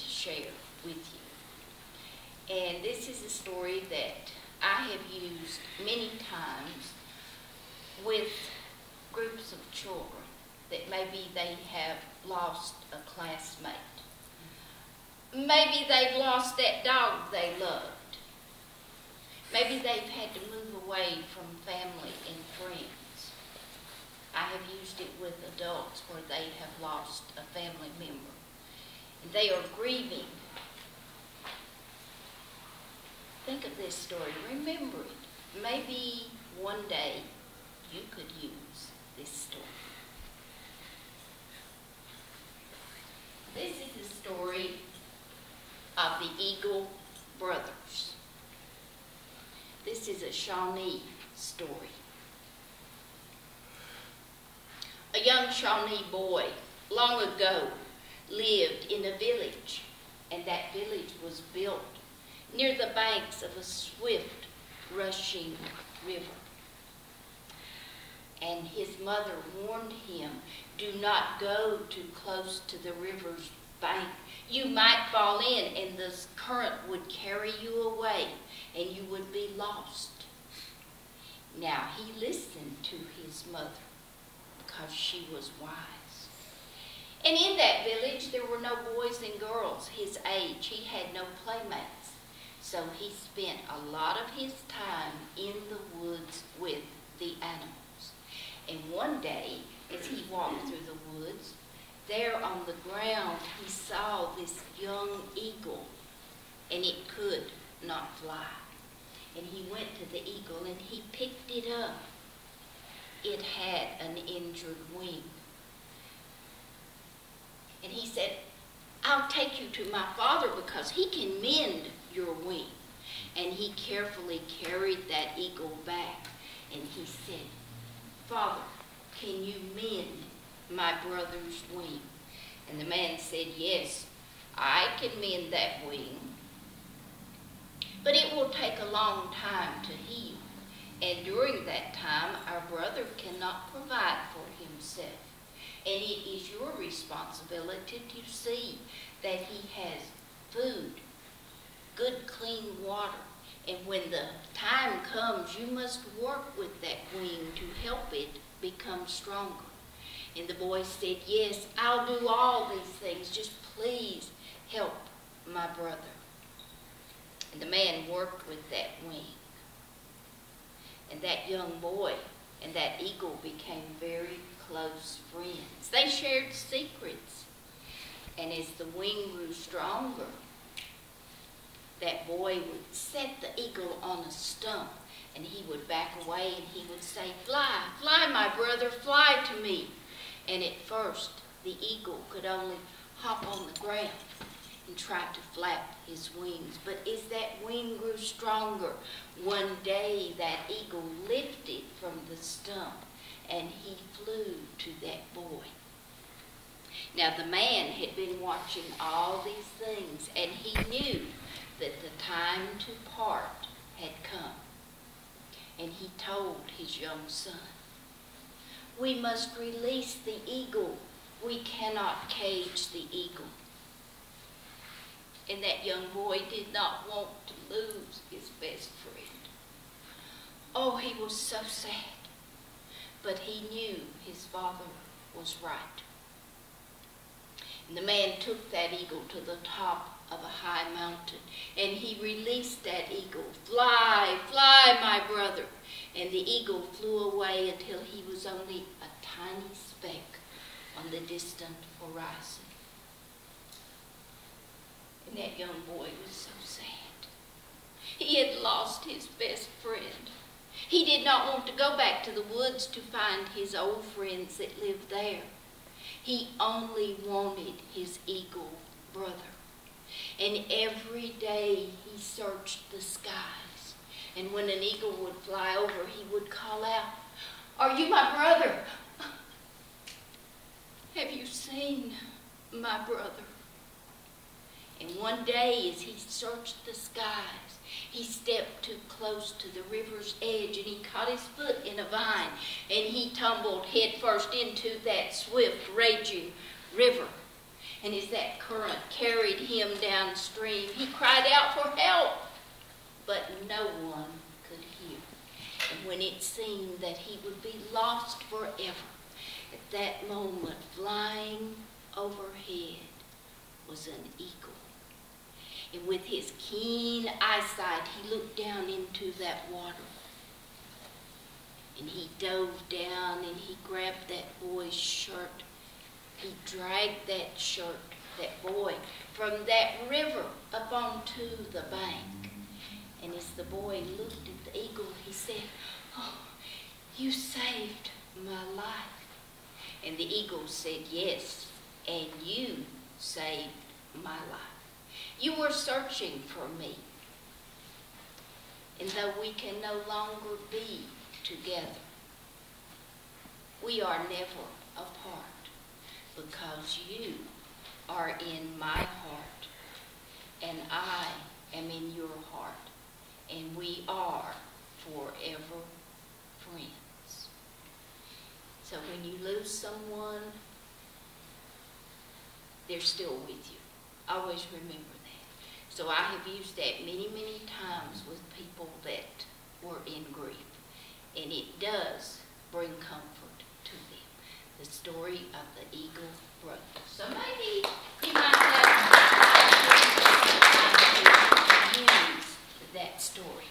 to share with you. And this is a story that I have used many times with groups of children that maybe they have lost a classmate. Maybe they've lost that dog they loved. Maybe they've had to move away from family and friends. I have used it with adults where they have lost a family member. And they are grieving. Think of this story. Remember it. Maybe one day you could use this story. This is the story of the Eagle brothers. This is a Shawnee story. A young Shawnee boy, long ago, lived in a village, and that village was built near the banks of a swift, rushing river. And his mother warned him, do not go too close to the river's bank. You might fall in, and the current would carry you away, and you would be lost. Now, he listened to his mother because she was wise. And in that village, there were no boys and girls his age. He had no playmates. So he spent a lot of his time in the woods with the animals. And one day, as he walked through the woods, there on the ground, he saw this young eagle, and it could not fly. And he went to the eagle, and he picked it up. It had an injured wing. And he said, I'll take you to my father because he can mend your wing. And he carefully carried that eagle back, and he said, Father, can you mend my brother's wing? And the man said, yes, I can mend that wing, but it will take a long time to heal. And during that time, our brother cannot provide for himself. And it is your responsibility to see that he has food, good clean water. And when the time comes, you must work with that wing to help it become stronger. And the boy said, yes, I'll do all these things. Just please help my brother. And the man worked with that wing. And that young boy and that eagle became very close friends. They shared secrets. And as the wing grew stronger, that boy would set the eagle on a stump, and he would back away and he would say, fly, fly, my brother, fly to me. And at first, the eagle could only hop on the ground and try to flap his wings. But as that wing grew stronger, one day that eagle lifted from the stump and he flew to that boy. Now the man had been watching all these things, and he knew that the time to part had come. And he told his young son, we must release the eagle. We cannot cage the eagle. And that young boy did not want to lose his best friend. Oh, he was so sad. But he knew his father was right. And the man took that eagle to the top of a high mountain, and he released that eagle. Fly, fly, my brother. And the eagle flew away until he was only a tiny speck on the distant horizon. And that young boy was so sad. He had lost his best friend. He did not want to go back to the woods to find his old friends that lived there. He only wanted his eagle brother. And every day he searched the skies. And when an eagle would fly over, he would call out, are you my brother? Have you seen my brother? And one day as he searched the skies, he stepped too close to the river's edge, and he caught his foot in a vine, and he tumbled headfirst into that swift, raging river. And as that current carried him downstream, he cried out for help, but no one could hear. And when it seemed that he would be lost forever, at that moment, flying overhead was an eagle. And with his keen eyesight, he looked down into that water. And he dove down and he grabbed that boy's shirt. He dragged that shirt, that boy, from that river up onto the bank. And as the boy looked at the eagle, he said, "Oh, you saved my life." And the eagle said, "Yes, and you saved my life. You were searching for me. And though we can no longer be together, we are never apart, because you are in my heart, and I am in your heart, and we are forever friends." So when you lose someone, they're still with you. Always remember that. So I have used that many, many times with people that were in grief, and it does bring comfort to them. The story of the eagle brothers. So maybe you might have time to use that story.